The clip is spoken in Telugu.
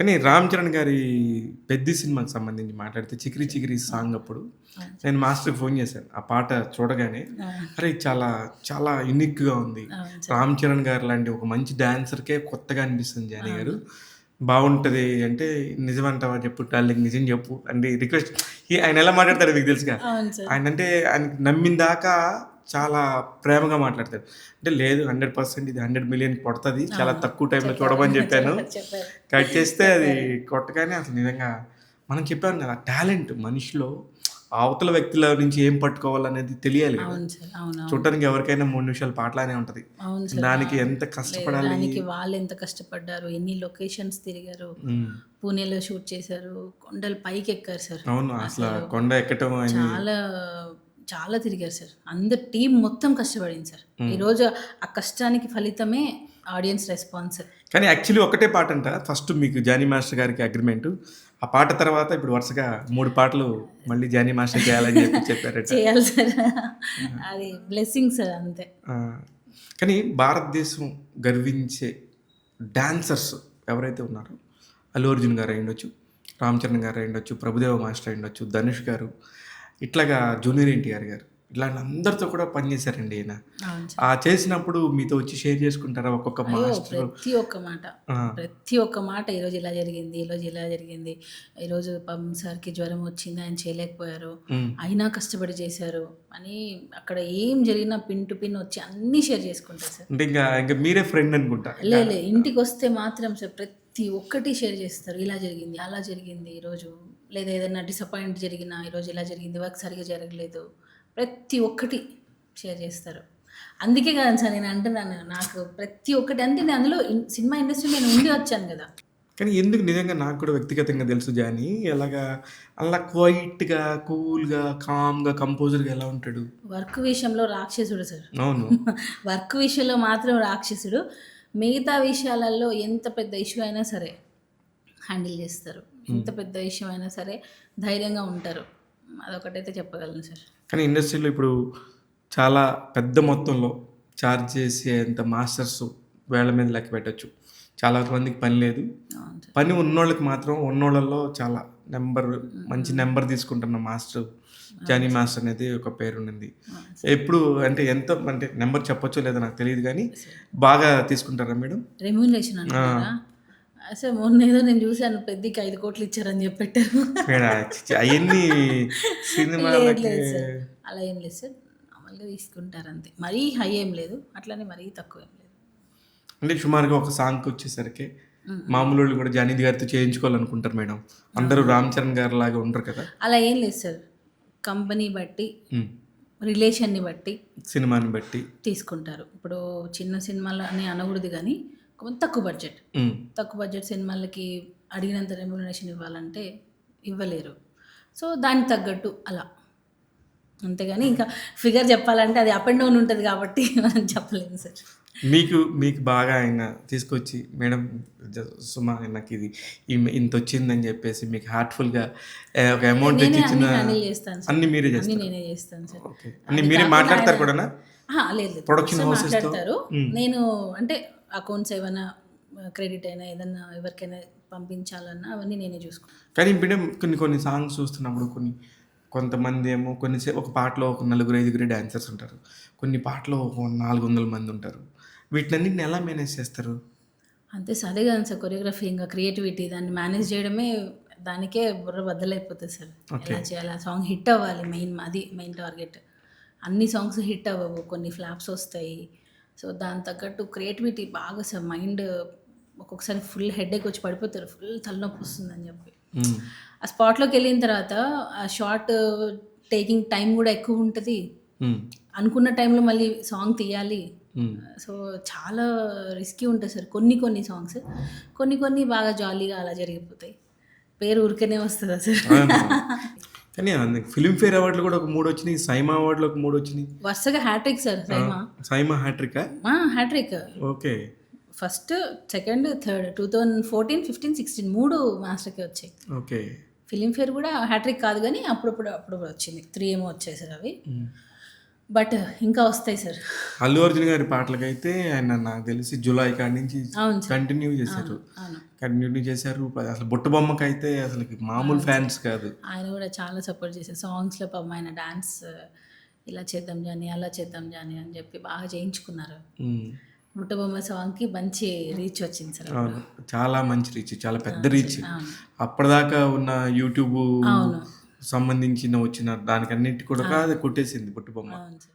కానీ 'రామ్ చరణ్' గారి 'పెద్ది' సినిమాకి సంబంధించి మాట్లాడితే 'చికిరి చికిరి' సాంగ్ అప్పుడు అవును. నేను మాస్టర్‌కి ఫోన్ చేశాను. ఆ పాట చూడగానే ఆ! అరే! చాలా చాలా యూనిక్‌గా ఉంది. అవును సార్. 'రామ్ చరణ్' గారు లాంటి ఒక మంచి డాన్సర్‌కే కొత్తగా అనిపిస్తుంది జానీ గారు. అవును. బావుంటది అంటే నిజమంటావా చెప్పు డార్లింగ్ నిజం చెప్పు అంటే రిక్వెస్ట్ ఆయన ఎలా మాట్లాడతాడో మీకు తెలుసుగా. అవును సార్. ఆయనంటే ఆయనకి నమ్మిన దాకా చాలా ప్రేమగా మాట్లాడతాడు. అంటే లేదు 100% ఇది 100,000,000 కొడతది. చాలా అవును. తక్కువ టైంలో చెప్పారు. చూడమని చెప్పాను. చెప్పారు. కట్ చేస్తే అది చెప్పారు. కొట్టగానే అసలు నిజంగా మనం చెప్పాను కదా! టాలెంట్ మనిషిలో అవతల వ్యక్తిలో నుంచి ఏం పట్టుకోవాలనేది తెలియాలి కదా! అవును సార్. అవునవును. చూడటానికి ఎవరికైనా 3 నిమిషాలు పాటలానే ఉంటది. అవును సార్. దానికి ఎంత లేదు కష్టపడాలి. దానికి వాళ్ళెంత కష్టపడ్డారు, ఎన్ని లొకేషన్స్ తిరిగారు. హ్మ్. పూణేలో షూట్ చేశారు. కొండలు పైకెక్కారు సార్. అవును. అసల అసలు కొండ ఎక్కటం అని చాలా, చాలా తిరిగారు సార్. అందరు టీమ్ మొత్తం కష్టపడింది సార్. హ్మ్. ఈరోజు ఆ కష్టానికి ఫలితమే ఆడియన్స్ రెస్పాన్స్. కానీ యాక్చువల్లీ ఒకటే పాటంట ఫస్ట్ మీకు జానీ మాస్టర్ గారికి అగ్రిమెంటు. ఆ పాట తర్వాత ఇప్పుడు వరుసగా 3 పాటలు మళ్ళీ జానీ మాస్టర్ చేయాలని చెప్పారట. చేయాలి సార్. అది బ్లెస్సింగ్ సార్ అంతే. ఆ! కానీ భారతదేశం గర్వించే డాన్సర్స్ ఎవరైతే ఉన్నారో అల్లు అర్జున్ గారు అయ్యుండొచ్చు, రామ్ చరణ్ గారు అయ్యుండొచ్చు, ప్రభుదేవ మాస్టర్ అయ్యుండొచ్చు, ధనుష్ గారు, ఇట్లాగా జూనియర్ ఎన్టీఆర్ గారు ఇలాంటి అందరితో కూడా పనిచేశారండి ఈయన. అవును సార్. చేసినప్పుడు మీతో వచ్చి షేర్ చేసుకుంటారా ఒక్కొక్క అయ్యో! మాస్టరు? ప్రతి ఒక్క మాట. ఆ! ప్రతి ఒక్క మాట ఈరోజు ఇలా జరిగింది, ఈరోజు ఇలా జరిగింది. ఈరోజు పాపం సార్‌కి జ్వరం వచ్చింది, ఆయన చేయలేకపోయారు. హ్మ్. అయినా కష్టపడి చేశారు అని అక్కడ ఏం జరిగినా పిన్ టు పిన్ వచ్చి అన్నీ షేర్ చేసుకుంటారు సార్. అంటే ఇంక మీరే ఫ్రెండ్ అనుకుంటా. లే ఇంటికొస్తే మాత్రం సార్ ప్రతి ఒక్కటి షేర్ చేస్తారు. ఇలా జరిగింది, అలా జరిగింది ఈరోజు. లేదా ఏదైనా డిసప్పాయింట్ జరిగినా ఈరోజు ఇలా జరిగింది, వర్క్ సరిగ్గా జరగలేదు. ప్రతి ఒక్కటి షేర్ చేస్తారు. అందుకే కదా సార్ నేను అంటున్నాను. నాకు ప్రతి ఒక్కటి అంటే నేను అందులో సినిమా ఇండస్ట్రీలో నేను ఉండి వచ్చాను కదా! కానీ ఎందుకు నిజంగా నాకు కూడా వ్యక్తిగతంగా తెలుసు జానీ. ఎలాగా అలా క్వైట్‌గా, కూల్‌గా, కామ్‌గా, కంపోజ్డ్‌గా ఎలా ఉంటాడు? వర్క్ విషయంలో రాక్షసుడు సార్. అవును. వర్క్ విషయంలో మాత్రం రాక్షసుడు. మిగతా విషయాలలో ఎంత పెద్ద ఇష్యూ అయినా సరే హ్యాండిల్ చేస్తారు. ఎంత పెద్ద ఇష్యూ అయినా సరే ధైర్యంగా ఉంటారు. అదొకటైతే చెప్పగలను సార్. కానీ ఇండస్ట్రీలో ఇప్పుడు చాలా పెద్ద మొత్తంలో చార్జ్ చేసేంత మాస్టర్స్ వేళ్ళ మీద లెక్క పెట్టొచ్చు. చాలా మందికి పని లేదు. అవును సార్. పని ఉన్నోళ్ళకి మాత్రం ఉన్నోళ్ళలో చాలా మంచి నంబర్ తీసుకుంటున్న మాస్టర్ జానీ మాస్టర్ అనేది ఒక పేరుండింది. ఎప్పుడు అంటే ఎంత అంటే నంబర్ చెప్పొచ్చో లేదో నాకు తెలీదు గానీ బాగా తీసుకుంటారా మేడం? రెమ్యూనరేషన్ అంటున్నారా? అసలు మొన్నేదో నేను చూసాను పెద్దికి 5,00,00,000 ఇచ్చారని చెప్పి పెట్టారు. మేడం అయన్నీ లేదు సినిమాలకి లేదు సార్. అలా ఏం లేదు సార్. మామూలుగా తీసుకుంటారు అంతే. మరీ హై ఏం లేదు. అట్లనే మరీ తక్కువ ఏం లేదు. అంటే సుమారుగా ఒక సాంగ్‌కొచ్చేసరికి మామూలోళ్ళు కూడా జానీ గారితో చేయించుకోవాలనుకుంటారు మేడం. అందరూ రామ్ చరణ్ గారిలాగా ఉండరు కదా! అలా ఏం లేదు సార్. కంపెనీ బట్టి, హ్మ్. రిలేషన్‌ని బట్టి సినిమాని బట్టి. తీసుకుంటారు. ఇప్పుడు చిన్న సినిమాలు అని అనకూడదు గానీ, కొంచెం తక్కువ బడ్జెట్. హ్మ్. తక్కువ బడ్జెట్ సినిమాలకి అడిగినంత రెమ్యూనరేషన్ ఇవ్వాలంటే ఇవ్వలేరు. సో, దానికి తగ్గట్టు అలా. అంతేగాని ఇంకా ఫిగర్ చెప్పాలంటే అది అప్ అండ్ డౌన్ ఉంటది కాబట్టి మనం చెప్పలేము సార్. మీకు బాగా ఆయన తీసుకొచ్చి మేడం సుమా నాకిది ఇంతొచ్చిందని చెప్పేసి మీకు హార్ట్‌ఫుల్‌గా ఒక అమౌంట్ నేనే తెచ్చి అన్నీ ఇచ్చిన హ్యాండిల్ చేస్తాను సార్. అన్నీ మీరే అన్నీ చేస్తారా? నేనే చేస్తాను సార్. ఓకే. అన్నీ అది మీరే కాకుండా మాట్లాడతారు ఆయన కూడానా? లేదు లేదు. ప్రొడక్షన్ ఒకసారి హౌసెస్‌తో? మాట్లాడతారు. హ్మ్. నేను అంటే అకౌంట్స్ ఏమైనా క్రెడిట్ అయినా ఏదన్నా ఎవరికైనా పంపించాలన్నా అవన్నీ నేనే చూసుకుంటాను. కానీ మేడం కొన్ని సాంగ్స్ చూస్తున్నప్పుడు కొంతమంది ఏమో ఒక పాటలో ఒక నలుగురు, ఐదుగురే డాన్సర్స్ ఉంటారు. కొన్ని పాటలో ఒక 400 మంది ఉంటారు. వీటిలన్నిటిని ఎలా మేనేజ్ చేస్తారు? అంతే సార్. అదే కదండి సార్ కొరియోగ్రఫీ ఇంకా క్రియేటివిటీ దాన్ని మేనేజ్ చేయడమే దానికే బుర్ర బద్దలైపోతది సార్. ఓకే. ఎలా చేయాలి? ఆ సాంగ్ హిట్ అవ్వాలి అది మెయిన్ టార్గెట్. అన్ని సాంగ్స్ హిట్ అవ్వవు. కొన్ని ఫ్లాప్స్ వస్తాయి. సో, దానికి తగ్గట్టు క్రియేటివిటీ బాగా సార్ మైండ్ ఒక్కొక్కసారి ఫుల్ హెడేక్ వచ్చి పడిపోతారు. ఫుల్ తలనొప్పి వస్తుందని చెప్పి. హ్మ్. ఆ స్పాట్‌లోకెళ్ళిన తర్వాత ఆ షాట్ టేకింగ్ టైం కూడా ఎక్కువ ఉంటది. హ్మ్. అనుకున్న టైంలో మళ్ళీ సాంగ్ తీయాలి. హ్మ్. సో, చాలా రిస్కీ ఉంటాయి సార్. కొన్ని సాంగ్స్. కొన్ని బాగా జాలీగా అలా జరిగిపోతాయి. పేరు ఊరికనే వస్తదా సార్? అవును. కానీ ఫిల్మ్‌ఫేర్ అవార్డ్‌లు కూడా ఒక 3 వచ్చినాయి. సైమా అవార్డ్‌లు ఒక 3 వచ్చినాయి. వరుసగా హ్యాట్రిక్ సార్ సైమా. సైమా హ్యాట్రికా? Hat-trick. Okay. First, second, third 2014, 15, 16 3 మాస్టర్‌కే వచ్చాయి. ఓకే. ఫిల్మ్‌ఫేర్ కూడా హ్యాట్రిక్ కాదు గానీ అప్పుడప్పుడు వచ్చింది. 3 ఏమో వచ్చాయి సార్ అవి. హ్మ్. బట్ ఇంకా వస్తాయి సార్. అల్లు అర్జున్ గారి పాటలకైతే ఆయన నాకు తెలిసి జులై కాడి నుంచి అవును సార్. కంటిన్యూ చేశారు. అవును. కంటిన్యూ చేశారు. అసలు బుట్ట బొమ్మకైతే అసలకి మామూలు ఫ్యాన్స్ కాదు. ఆయన కూడా చాలా సపోర్ట్ చేశారు. సాంగ్స్‌లో పాపం ఆయన డాన్స్ ఇలా చేద్దాం జానీ, అలా చేద్దాం జానీ అని చెప్పి బాగా చేయించుకున్నారు. హ్మ్. బుట్టబొమ్మ సాంగ్‌కి మంచి రీచ్ వచ్చింది సార్. అవును. చాలా మంచి రీచ్. చాలా పెద్ద రీచ్. అవును. అప్పటిదాకా ఉన్న యూట్యూబ్ అవును. సంబంధించిన వచ్చిన దానికన్నిటి కూడా అది కొట్టేసింది బుట్ట బొమ్మ. అవును సార్.